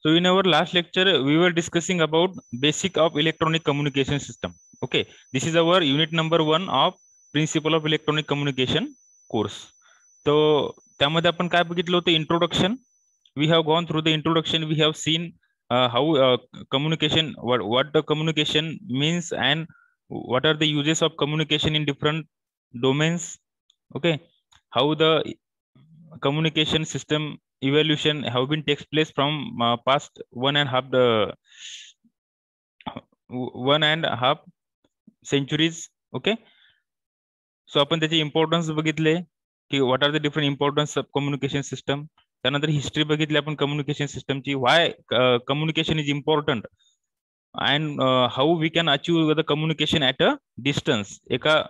So in our last lecture, we were discussing about basic of electronic communication system. Okay, this is our unit number 1 of principle of electronic communication course. So त्यामध्ये आपण काय बघितलं होतं introduction. We have gone through the introduction. We have seen how communication, what the communication means, and what are the uses of communication in different domains. Okay, how the communication system evolution have been takes place from past 1.5 centuries. Okay, so आपण त्याचे importance बघितले की what are the different importance of communication system. त्यानंतर history बघितली आपण communication सिस्टमची, why communication is important and how we can achieve the communication at a distance. एका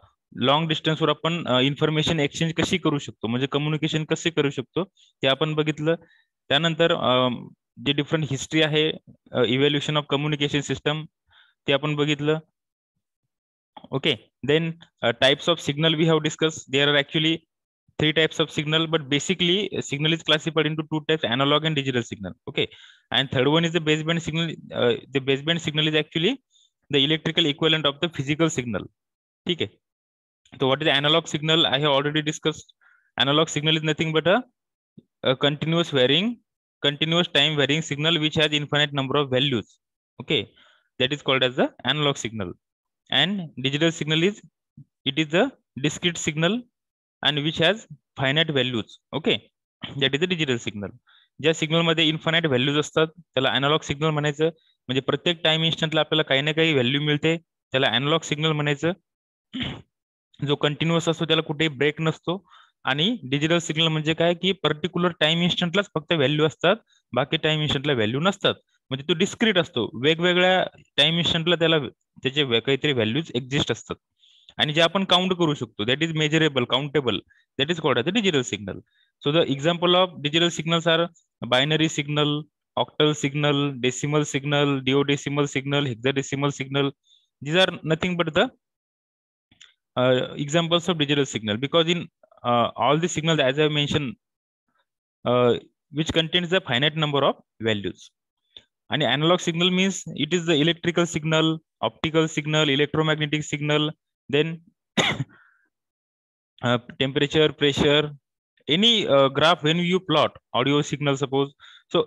long डिस्टन्सवर आपण इन्फॉर्मेशन एक्सचेंज कशी करू शकतो, म्हणजे कम्युनिकेशन कसे करू शकतो ते आपण बघितलं. त्यानंतर जे डिफरंट हिस्ट्री आहे इव्हॅल्युएशन ऑफ कम्युनिकेशन सिस्टम ते आपण बघितलं. Okay, then types of signal we have discussed. There are actually 3 types of signal, but basically signal is classified into 2 types: analog and digital signal. Okay, and third one is the baseband signal. The baseband signal is actually the electrical equivalent of the physical signal. Okay, so what is the analog signal? I have already discussed. Analog signal is nothing but a continuous time varying signal which has infinite number of values. Okay, that is called as the analog signal. And digital signal is, it is the discrete signal and which has finite values. Okay, that is the digital signal. ज्या signal मध्ये infinite values असतात त्याला analogue signal म्हणायचं. म्हणजे प्रत्येक time इन्स्टंटला आपल्याला काही ना काही व्हॅल्यू मिळते, त्याला अॅनालॉग सिग्नल म्हणायचं. जो कंटिन्युअस असतो त्याला कुठेही ब्रेक नसतो. आणि डिजिटल सिग्नल म्हणजे काय की पर्टिक्युलर टाइम इन्स्टंटलाच फक्त व्हॅल्यू असतात, बाकी टाइम इन्स्टंटला व्हॅल्यू नसतात. म्हणजे तो डिस्क्रीट असतो, वेगवेगळ्या टाइम इन्स्टंटला त्याला त्याचे काहीतरी व्हॅल्यूज एक्झिस्ट असतात आणि जे आपण काउंट करू शकतो. That is measurable, countable. That is called the digital signal. So the example of digital signals are binary signal, octal signal, decimal signal, duodecimal signal, hexadecimal signal. These are nothing but the examples of digital signal, because in all the signals, as I mentioned, which contains the finite number of values. And analog signal means it is the electrical signal, optical signal, electromagnetic signal, then temperature, pressure, any graph when you plot audio signal, suppose. So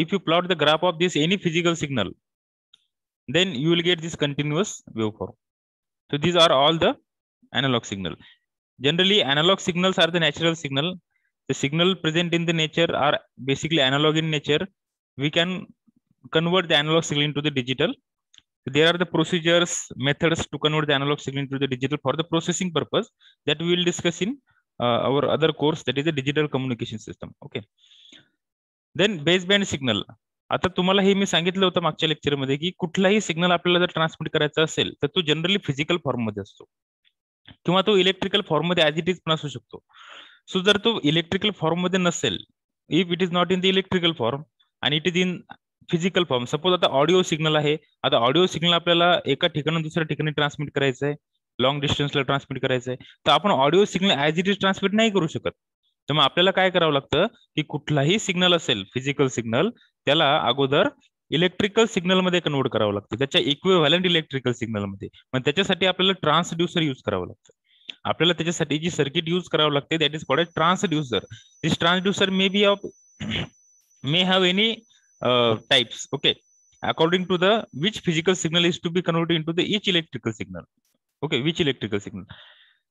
if you plot the graph of this any physical signal, then you will get this continuous waveform. So these are all the analog signal. Generally analog signals are the natural signal. The signal present in the nature are basically analog in nature. We can convert the analog signal into the digital. There are the procedures, methods to convert the analog signal into the digital for the processing purpose that we will discuss in our other course, that is the digital communication system. Okay, then baseband signal. आता तुम्हाला हे मी सांगितलं होतं मागच्या लेक्चरमध्ये की कुठलाही signal आपल्याला जर ट्रान्समिट करायचा असेल तर तो जनरली फिजिकल फॉर्म मध्ये असतो किंवा तो इलेक्ट्रिकल फॉर्म मध्ये ऍज इट इज पण असू शकतो. सो जर तो इलेक्ट्रिकल फॉर्म मध्ये नसेल, if it is not in the electrical form आणि it is in physical form, suppose आता ऑडिओ सिग्नल आहे. आता ऑडिओ सिग्नल आपल्याला एका ठिकाणून दुसऱ्या ठिकाणी ट्रान्समिट करायचं आहे, लॉंग डिस्टन्सला ट्रान्समिट करायचं आहे, तर आपण audio signal as it is transmit नाही करू शकत. तर मग आपल्याला काय करावं लागतं की कुठलाही सिग्नल असेल फिजिकल सिग्नल, त्याला अगोदर इलेक्ट्रिकल सिग्नल मध्ये कन्वर्ट करावं लागतं, त्याच्या इक्विव्हॅलंट इलेक्ट्रिकल सिग्नल मध्ये. मग त्याच्यासाठी आपल्याला ट्रान्सड्युसर यूज करावं लागतं. आपल्याला त्याच्यासाठी जी सर्किट यूज करावं लागते that is called transducer. This transducer may be of may have any types. Okay, according to the which physical signal is to be converted into the each electrical signal. Okay, which electrical signal.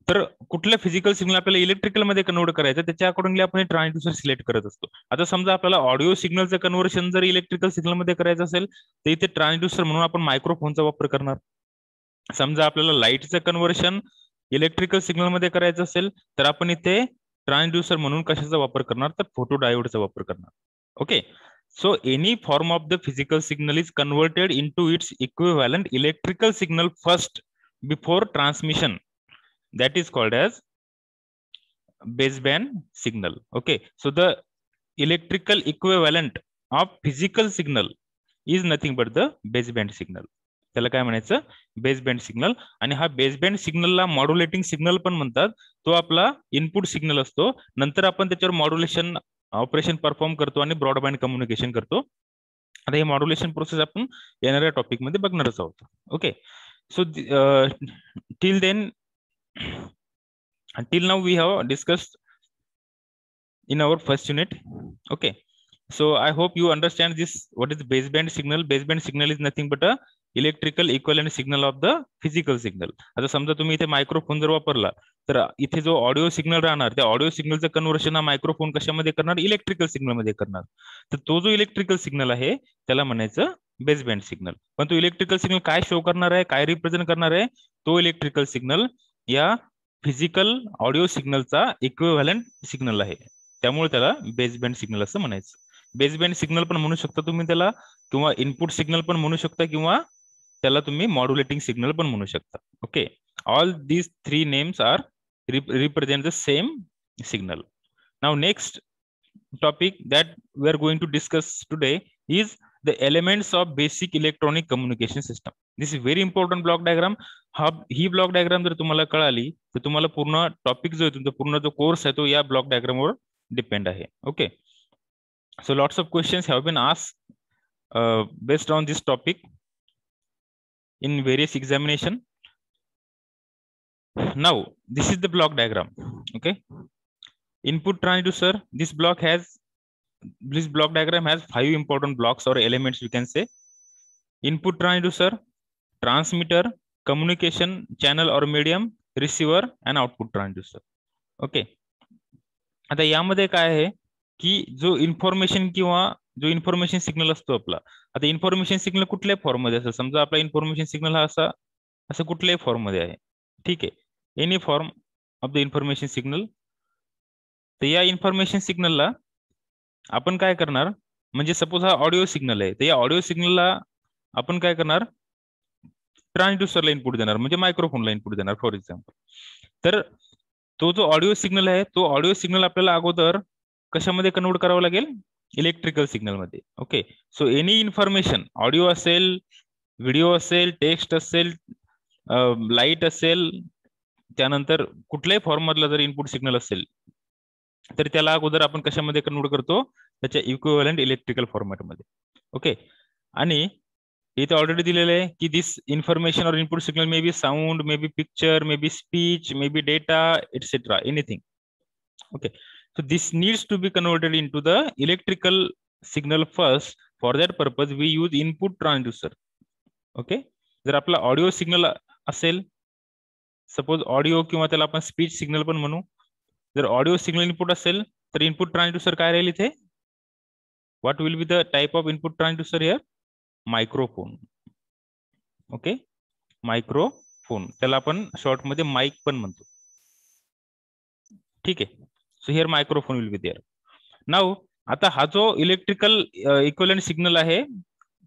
तर कुठल्या physical signal आपल्याला electrical मध्ये convert करायचं त्याच्या accordingly आपण transducer select करत असतो. आता समजा आपल्याला ऑडिओ सिग्नलचं कन्व्हर्शन जर इलेक्ट्रिकल सिग्नल मध्ये करायचं असेल तर इथे ट्रान्सड्युसर म्हणून आपण मायक्रोफोनचा वापर करणार. समजा आपल्याला लाईटचं कन्व्हर्शन इलेक्ट्रिकल सिग्नल मध्ये करायचं असेल तर आपण इथे ट्रान्सड्युसर म्हणून कशाचा वापर करणार, तर फोटो डायोडचा वापर करणार. Okay, so any form of the physical signal is converted into its equivalent electrical signal first before transmission. That is called as baseband signal. Okay, so the electrical equivalent of physical signal is nothing but the baseband signal. त्याला काय म्हणायचं, baseband signal. आणि हा baseband सिग्नलला modulating signal पण म्हणतात. तो आपला इनपुट सिग्नल असतो, नंतर आपण त्याच्यावर मॉड्युलेशन ऑपरेशन परफॉर्म करतो आणि ब्रॉडबँड कम्युनिकेशन करतो. आता हे मॉड्युलेशन प्रोसेस आपण येणाऱ्या टॉपिक मध्ये बघणारच आहोत. Okay, so till then, till now we have discussed in our first unit. Okay, so I hope you understand this. What is the baseband signal? Baseband signal is nothing but a electrical equivalent signal of the physical signal. आता समजा तुम्ही इथे microphone जर वापरला तर इथे जो audio signal राहणार त्या ऑडिओ सिग्नलचं कन्व्हर्शन हा मायक्रोफोन कशामध्ये करणार? इलेक्ट्रिकल सिग्नल मध्ये करणार. तर तो जो इलेक्ट्रिकल सिग्नल आहे त्याला म्हणायचं बेसबँड सिग्नल. पण तो इलेक्ट्रिकल सिग्नल काय शो करणार आहे, काय रिप्रेझेंट करणार आहे? तो इलेक्ट्रिकल सिग्नल या फिजिकल ऑडिओ सिग्नलचा इक्विव्हॅलंट सिग्नल आहे, त्यामुळे त्याला बेसबँड सिग्नल असं म्हणायचं. बेसबँड सिग्नल पण म्हणू शकता तुम्ही त्याला, किंवा इनपुट सिग्नल पण म्हणू शकता, किंवा त्याला तुम्ही मॉड्युलेटिंग सिग्नल पण म्हणू शकता. Okay, all these three names are represent the same signal. Now next topic that we are going to discuss today is the elements of basic electronic communication system. This is very important block diagram. He block diagram जर तुम्हाला कळाली तर तुम्हाला पूर्ण topic जो आहे तुमचा पूर्ण जो कोर्स आहे तो या ब्लॉक डायग्राम वर डिपेंड आहे. Okay, so lots of questions have been asked based on this topic in various examination. Now this is the block diagram. Okay, input transducer. This block diagram has 5 important blocks or elements, we can say. Input transducer, transmitter, communication channel or medium, receiver and output transducer. Okay, आता यामध्ये काय आहे की जो information किंवा जो information signal असतो आपला, आता इन्फॉर्मेशन सिग्नल कुठल्याही फॉर्म मध्ये असेल, समजा आपला इन्फॉर्मेशन सिग्नल हा असं कुठल्याही फॉर्म मध्ये आहे, ठीक आहे, any form of the information signal. तर या इन्फॉर्मेशन सिग्नलला आपण काय करणार, म्हणजे सपोज हा ऑडिओ सिग्नल आहे, तर या ऑडिओ सिग्नलला आपण काय करणार, ट्रान्सड्युसरला इनपुट देणार, म्हणजे मायक्रोफोनला इनपुट देणार फॉर एक्झाम्पल. तर तो जो ऑडिओ सिग्नल आहे तो ऑडिओ सिग्नल आपल्याला अगोदर कशामध्ये कन्वर्ट करावं लागेल? इलेक्ट्रिकल सिग्नल मध्ये. Okay, so any information, audio असेल, व्हिडिओ असेल, टेक्स्ट असेल, लाईट असेल, त्यानंतर कुठल्याही फॉर्म मधला जर इनपुट सिग्नल असेल तर त्याला अगोदर आपण कशामध्ये कन्वर्ट करतो? त्याच्या इक्विव्हॅलंट इलेक्ट्रिकल फॉर्मॅटमध्ये. ओके, आणि इथे ऑलरेडी दिलेलं आहे की दिस इन्फॉर्मेशन और input signal may be sound, may be picture, may be speech, may be data, etcetera, anything. Okay, so this needs to be converted into the electrical signal first. For that purpose we use input transducer. Okay, जर आपला audio signal असेल, suppose audio किंवा त्याला आपण speech signal पण म्हणू, जर audio signal input असेल तर इनपुट ट्रान्सड्युसर काय राहील इथे? What will be the type of input transducer here? Microphone. Okay, microphone, त्याला आपण शॉर्ट मध्ये माइक पण म्हणतो. ठीक आहे, so here microphone will be there. Now आता हा जो इलेक्ट्रिकल इक्विव्हॅलंट सिग्नल आहे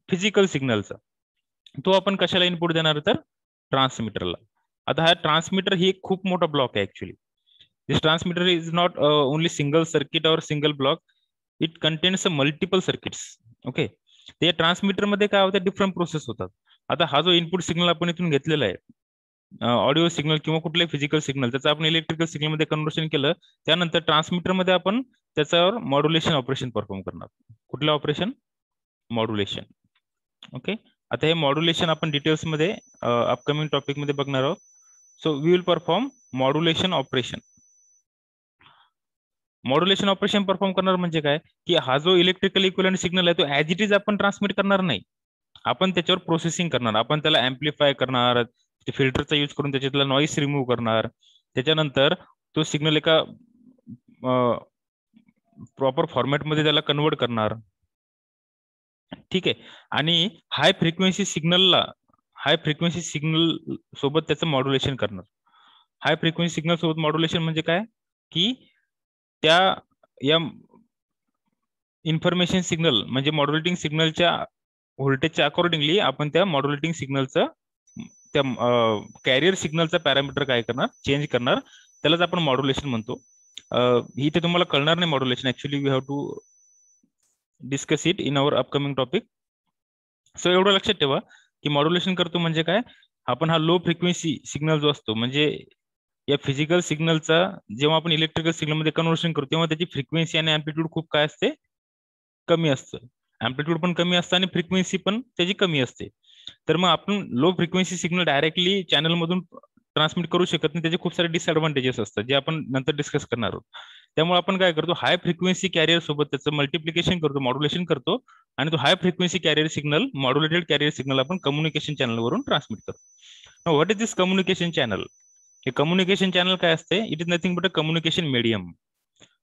फिजिकल सिग्नलचा, तो आपण कशाला इनपुट देणार? तर ट्रान्समीटरला. आता हा ट्रान्समीटर ही एक खूप मोठा ब्लॉक आहे actually. This transmitter is not only single circuit और single block, it contains multiple circuits. Okay, ते ट्रान्समीटर मध्ये काय होतं? डिफरंट प्रोसेस होतात. आता हा जो इनपुट सिग्नल आपण इथून घेतलेला आहे, ऑडिओ सिग्नल किंवा कुठले फिजिकल सिग्नल, त्याचं आपण इलेक्ट्रिकल सिग्नल मध्ये कन्व्हर्शन केलं, त्यानंतर ट्रान्समीटर मध्ये आपण त्याच्यावर मॉड्युलेशन ऑपरेशन परफॉर्म करणार. कुठलं ऑपरेशन? मॉड्युलेशन. ओके, आता हे मॉड्युलेशन आपण डिटेल्स मध्ये अपकमिंग टॉपिक मध्ये बघणार आहोत. So we will perform modulation operation. Modulation operation perform करणार म्हणजे काय की हा जो इलेक्ट्रिकल इक्विव्हॅलंट सिग्नल आहे तो ऍज इट इज आपण ट्रान्समिट करणार नाही, आपण त्याच्यावर प्रोसेसिंग करणार, आपण त्याला एम्प्लिफाय करणार, फिल्टरचा यूज करून त्याच्यातला नॉईस रिमूव्ह करणार, त्याच्यानंतर तो सिग्नल एका प्रॉपर फॉर्मॅटमध्ये त्याला कन्वर्ट करणार. ठीक आहे, आणि हाय फ्रिक्वेन्सी सिग्नल सोबत त्याचं मॉड्युलेशन करणार. हाय फ्रिक्वेन्सी सिग्नल सोबत मॉड्युलेशन म्हणजे काय की त्या या इन्फॉर्मेशन सिग्नल म्हणजे मॉड्युलेटिंग सिग्नलच्या व्होल्टेजच्या अकॉर्डिंगली आपण त्या मॉड्युलेटिंग सिग्नलचं त्या कॅरियर सिग्नलचा पॅरामीटर काय करणार? चेंज करणार. त्यालाच आपण मॉड्युलेशन म्हणतो. इथे तुम्हाला कळणार नाही modulation, actually we have to discuss it in our upcoming topic. So एवढं लक्षात ठेवा की मॉड्युलेशन करतो म्हणजे काय, आपण हा लो फ्रिक्वेन्सी सिग्नल जो असतो, म्हणजे या फिजिकल सिग्नलचा जेव्हा आपण इलेक्ट्रिकल सिग्नल मध्ये कन्व्हर्शन करतो तेव्हा त्याची फ्रिक्वेन्सी आणि अँप्लिट्यूड खूप काय असते? कमी असतं. अँप्लिट्यूड पण कमी असतं आणि फ्रिक्वेन्सी पण त्याची कमी असते. तर मग आपण low frequency signal directly channel मधून ट्रान्समिट करू शकत नाही. त्याचे खूप सारे डिसएडव्हान्टेजेस असतात जे आपण नंतर डिस्कस करणार आहोत. त्यामुळे आपण काय करतो, हाय फ्रिक्वेन्सी कॅरियर सोबत त्याचं मल्टिप्लिकेशन करतो, मॉड्युलेशन करतो आणि तो high frequency carrier signal, modulated carrier signal आपण कम्युनिकेशन चॅनलवरून ट्रान्समिट करतो. What is this communication channel? हे कम्युनिकेशन चॅनल काय असते? It is nothing but a communication medium.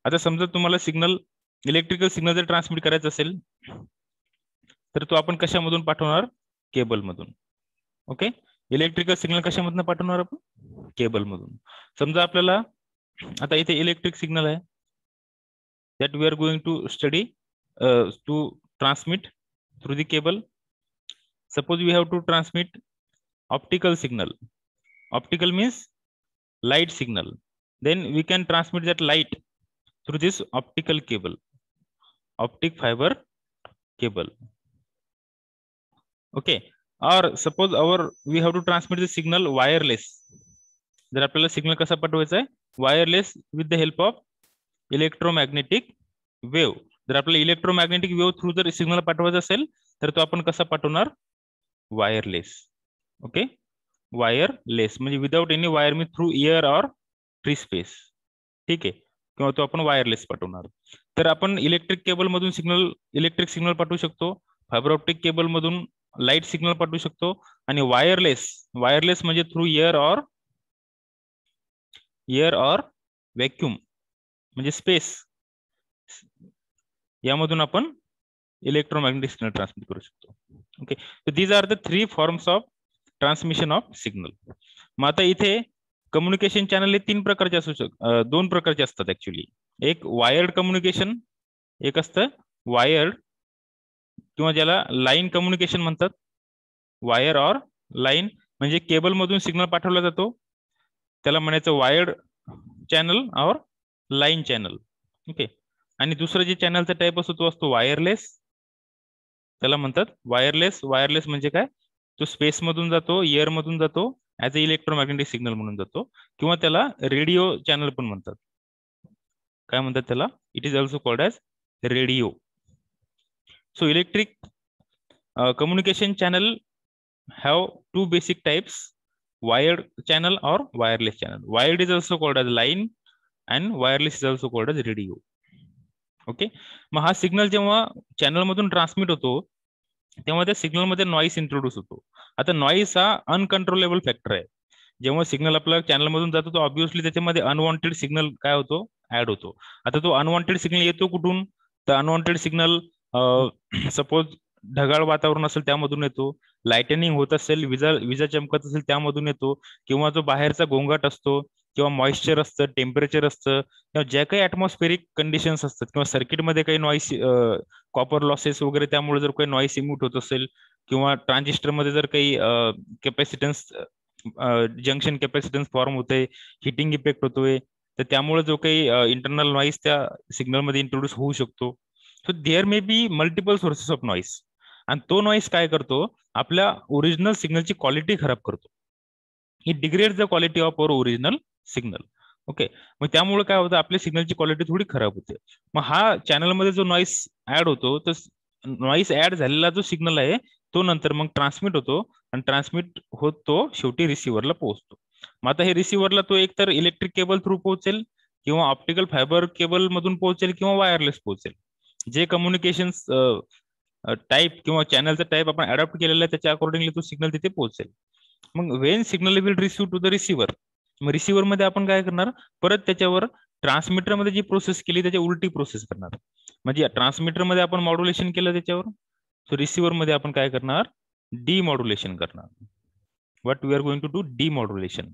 आता समजा तुम्हाला सिग्नल, इलेक्ट्रिकल सिग्नल जर ट्रान्समिट करायचं असेल तर तो आपण कशामधून पाठवणार? केबल मधून. ओके, इलेक्ट्रिकल सिग्नल कशामधून पाठवणार आपण? केबल मधून. समजा आपल्याला आता इथे इलेक्ट्रिक सिग्नल आहे that we are going to study to transmit through the cable. Suppose we have to transmit optical signal. Optical means light signal. Then we can transmit that light through this optical cable, optic fiber cable. Okay, or suppose we have to transmit the signal wireless. जर आपल्याला signal कसा पाठवायचा आहे? Wireless with the help of electromagnetic wave. जर आपल्याला electromagnetic wave through जर signal पाठवायचा असेल तर तो आपण कसा पाठवणार? वायरलेस. ओके, वायरलेस म्हणजे without any wire, me through air or free space. ठीक आहे, किंवा तो आपण वायरलेस पाठवणार. तर आपण इलेक्ट्रिक केबल मधून इलेक्ट्रिक सिग्नल पाठवू शकतो, फायबर ऑप्टिक केबल मधून लाईट सिग्नल पाठवू शकतो, आणि वायरलेस म्हणजे थ्रू एअर ऑर व्हॅक्यूम म्हणजे स्पेस, यामधून आपण इलेक्ट्रोमॅग्नेटिक सिग्नल ट्रान्समिट करू शकतो. Okay, so these are the 3 forms of transmission of signal. मग आता इथे कम्युनिकेशन चॅनल हे 3 प्रकारचे असू शकतात, 2 प्रकारचे असतात ऍक्च्युली. एक वायर्ड कम्युनिकेशन, एक असतं वायर्ड किंवा ज्याला लाईन कम्युनिकेशन म्हणतात. वायर ऑर लाईन म्हणजे केबल मधून सिग्नल पाठवला जातो, त्याला म्हणायचं wired channel or line channel. Okay, आणि दुसरं जे चॅनलचा टाईप असतो तो असतो वायरलेस, त्याला म्हणतात वायरलेस. वायरलेस म्हणजे काय? तो स्पेस मधून जातो, एअर मधून जातो, ऍज अ इलेक्ट्रोमॅग्नेटिक सिग्नल म्हणून जातो, किंवा त्याला रेडिओ चॅनल पण म्हणतात. काय म्हणतात त्याला? It is also called as radio. So electric communication channel have 2 basic types, wired channel or wireless channel. Wired is also called as line and wireless is also called as radio. Okay, मग हा signal जेव्हा channel मधून transmit होतो तेव्हा त्या signal मध्ये noise introduce होतो. आता नॉईस हा अनकंट्रोलेबल फॅक्टर आहे. जेव्हा सिग्नल आपला चॅनल मधून जातो तो ऑब्व्हियसली त्याच्यामध्ये अनवॉन्टेड सिग्नल काय होतो? ऍड होतो. आता तो अनवॉन्टेड सिग्नल येतो कुठून? तर अनवॉन्टेड सिग्नल सपोज ढगाळ वातावरण असेल त्यामधून येतो, लाइटनिंग होत असेल, विजा चमकत असेल त्यामधून येतो, किंवा जो बाहेरचा गोंगाट असतो, किंवा मॉइश्चर असतं, टेम्परेचर असतं, किंवा ज्या काही ऍटमॉस्फेरिक कंडिशन्स असतात, किंवा सर्किटमध्ये काही नॉईस, कॉपर लॉसेस वगैरे त्यामुळे जर काही नॉईस इम्यूट होत असेल, किंवा ट्रान्झिस्टरमध्ये जर काही कॅपॅसिटन्स, जंक्शन कॅपॅसिटन्स फॉर्म होते, हिटिंग इफेक्ट होतोय, तर त्यामुळे जो काही इंटरनल नॉईस त्या सिग्नलमध्ये इंट्रोड्यूस होऊ शकतो. So there may be multiple sources of noise, आणि तो नॉईस काय करतो? आपल्या ओरिजिनल सिग्नलची क्वालिटी खराब करतो. It degrades the quality of our original signal. Okay, मग त्यामुळे काय होतं? आपल्या सिग्नलची क्वालिटी थोडी खराब होते. मग हा चॅनलमध्ये जो नॉईस ऍड होतो, तर नॉईस ऍड झालेला जो सिग्नल आहे तो नंतर मग ट्रान्समिट होतो, आणि ट्रान्समिट होत तो शेवटी रिसिव्हरला पोहोचतो. मग आता हे रिसिव्हरला तो एकतर इलेक्ट्रिक केबल थ्रू पोहोचेल, किंवा ऑप्टिकल फायबर केबल मधून पोहोचेल, किंवा वायरलेस पोहोचेल. जे कम्युनिकेशन टाईप किंवा चॅनलचा टाईप आपण अडॉप्ट केलेला आहे त्याच्या अकॉर्डिंगली तो सिग्नल तिथे पोहोचेल. मग when signal will receive to the receiver, मग रिसिव्हर मध्ये आपण काय करणार? परत त्याच्यावर ट्रान्समीटर मध्ये जी प्रोसेस केली त्याची उलटी प्रोसेस करणार. म्हणजे ट्रान्समीटर मध्ये आपण मॉड्युलेशन केलं त्याच्यावर, सो रिसिव्हर मध्ये आपण काय करणार? डीमॉड्युलेशन करणार. What we are going to do? Demodulation.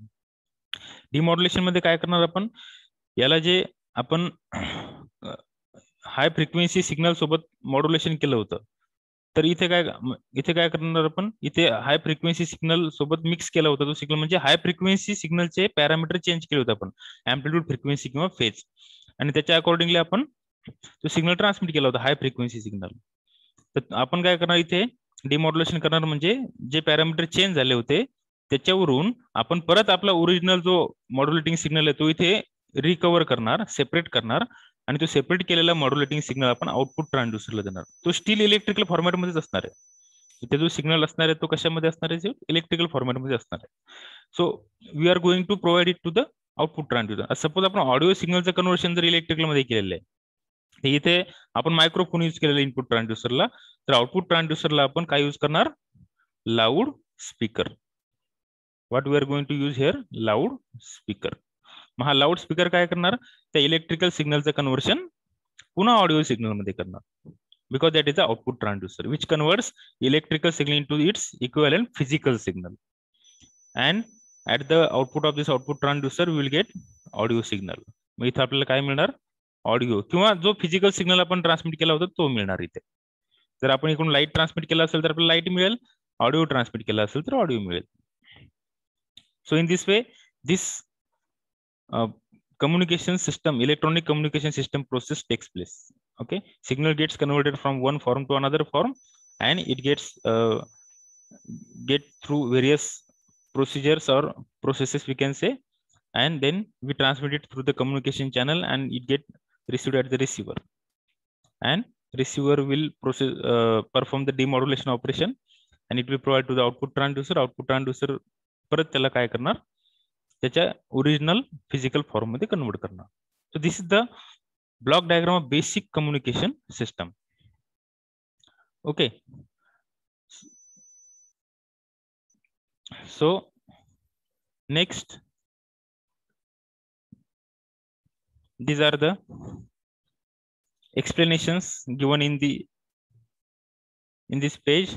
Demodulation मध्ये काय करणार आपण? याला जे आपण हाय फ्रिक्वेन्सी सिग्नल सोबत मॉड्युलेशन केलं होतं, तर इथे काय करणार आपण? इथे हाय फ्रिक्वेन्सी सिग्नल सोबत मिक्स केला होता तो सिग्नल, म्हणजे हाय फ्रिक्वेन्सी सिग्नलचे पॅरामीटर चेंज केले होते आपण, अँप्लिट्यूड, फ्रिक्वेन्सी किंवा फेज, आणि त्याच्या अकॉर्डिंगली आपण तो सिग्नल ट्रान्समिट केला होता, हाय फ्रिक्वेन्सी सिग्नल. तर आपण काय करणार? इथे डिमॉड्युलेशन करणार, म्हणजे जे पॅरामीटर चेंज झाले होते त्याच्यावरून आपण परत आपला ओरिजिनल जो मॉड्युलेटिंग सिग्नल आहे तो इथे रिकव्हर करणार, सेपरेट करणार, आणि तो सेपरेट केलेला मॉड्युलेटिंग सिग्नल आपण आउटपुट ट्रान्सड्यूसरला देणार. तो स्टील इलेक्ट्रिकल फॉर्मॅटमध्येच असणार आहे. इथे जो सिग्नल असणार आहे तो कशामध्ये असणार आहे, इलेक्ट्रिकल फॉर्मॅटमध्ये असणार आहे. So we are going to provide it to the output transducer. Suppose आपण ऑडिओ सिग्नलचं कन्व्हर्शन जर इलेक्ट्रिकल मध्ये केलेलं आहे, इथे आपण मायक्रोफोन यूज केलेला इनपुट ट्रान्सड्यूसरला, तर आउटपुट ट्रान्सड्यूसरला आपण काय यूज करणार, loudspeaker. What we are going to use here, loudspeaker. मग हा लाऊड स्पीकर काय करणार, त्या इलेक्ट्रिकल सिग्नलचं कन्व्हर्शन पुन्हा ऑडिओ सिग्नल मध्ये करणार, because that is the output transducer which converts electrical signal into its equivalent physical signal, and at the output of this output transducer we will get audio signal. मग इथे आपल्याला काय मिळणार, audio किंवा जो physical signal आपण transmit केला होता तो मिळणार. इथे जर आपण इकडून लाईट ट्रान्समिट केला असेल तर आपल्याला लाईट मिळेल, ऑडिओ ट्रान्समिट केला असेल तर ऑडिओ मिळेल. So in this way this communication system, electronic communication system process takes place. Okay, signal gets converted from one form to another form, and it gets get through various procedures or processes we can say, and then we transmit it through the communication channel and it get received at the receiver, and receiver will process perform the demodulation operation and it will provide to the output transducer. Output transducer परत त्याला काय करणार, त्याच्या original physical form मध्ये convert करणार. So this is the block diagram of basic communication system. Okay, so next these are the explanations given in this page.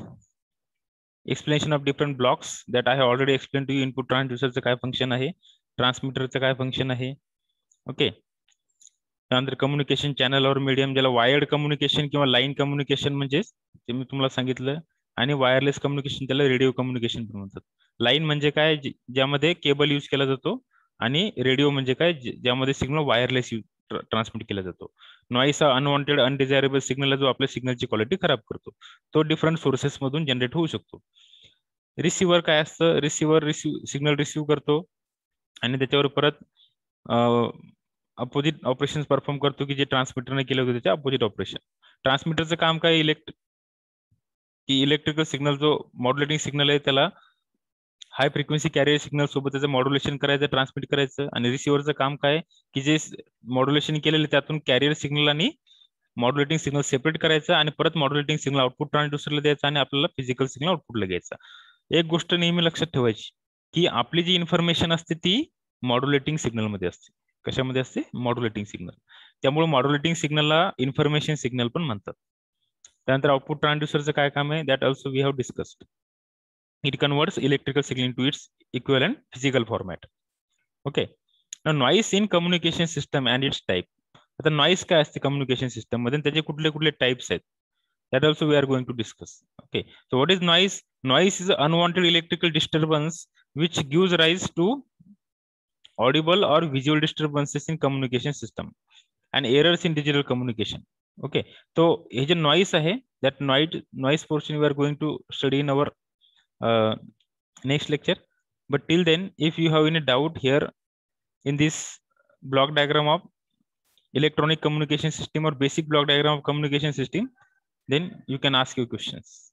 Explanation of different blocks that I have already explained to you. Input transducer चं काय function आहे, ट्रान्समीटरचं काय function आहे. Okay, त्यानंतर communication channel और medium, ज्याला wired communication किंवा line communication म्हणजे ते मी तुम्हाला सांगितलं, आणि वायरलेस कम्युनिकेशन त्याला रेडिओ कम्युनिकेशन पण म्हणतात. लाईन म्हणजे काय, ज्यामध्ये केबल यूज केला जातो, आणि रेडिओ म्हणजे काय, ज्यामध्ये सिग्नल वायरलेस ट्रान्समिट केला जातो. नॉईस हा अनवॉन्टेड अनडिझायरेबल सिग्नल जो आपल्या सिग्नलची क्वालिटी खराब करतो, तो डिफरंट सोर्सेस मधून जनरेट होऊ शकतो. रिसिव्हर काय असतं, रिसिव्हर सिग्नल रिसिव्ह करतो आणि त्याच्यावर परत अपोजिट ऑपरेशन परफॉर्म करतो की जे ट्रान्समीटरने केले होते त्याचे अपोजिट ऑपरेशन. ट्रान्समीटरचं काम काय, इलेक्ट्रिकल सिग्नल जो मॉड्युलेटिंग सिग्नल आहे त्याला हाय फ्रिक्वेन्सी कॅरियर सिग्नल सोबत त्याचं मॉड्युलेशन करायचं, ट्रान्समिट करायचं. आणि रिसिव्हरचं काम काय की जे मॉड्युलेशन केलेलं त्यातून कॅरियर सिग्नल आणि मॉड्युलेटिंग सिग्नल सेपरेट करायचं आणि परत मॉड्युलेटिंग सिग्नल आउटपुट ट्रान्सड्यूसरला द्यायचं आणि आपल्याला फिजिकल सिग्नल आउटपुटला घ्यायचा. एक गोष्ट नेहमी लक्षात ठेवायची की आपली जी इन्फॉर्मेशन असते ती मॉड्युलेटिंग सिग्नल मध्ये असते. कशामध्ये असते, मॉड्युलेटिंग सिग्नल. त्यामुळे मॉड्युलेटिंग सिग्नलला इन्फॉर्मेशन सिग्नल पण म्हणतात. त्यानंतर आउटपुट ट्रान्सड्यूसरचं काय काम आहे, that also we have discussed. It converts electrical signal into its equivalent physical format. Okay. Now noise in communication system and its type. आता noise काय असते communication system मध्ये, त्याचे कुठले कुठले types आहेत, that also we are going to discuss. Okay. So what is noise? Noise is unwanted electrical disturbance which gives rise to audible or visual disturbances in communication system and errors in digital communication. Okay. So हे जे noise आहे, that noise portion we are going to study in our next lecture. But till then, if you have any doubt here in this block diagram of electronic communication system or basic block diagram of communication system, then you can ask your questions.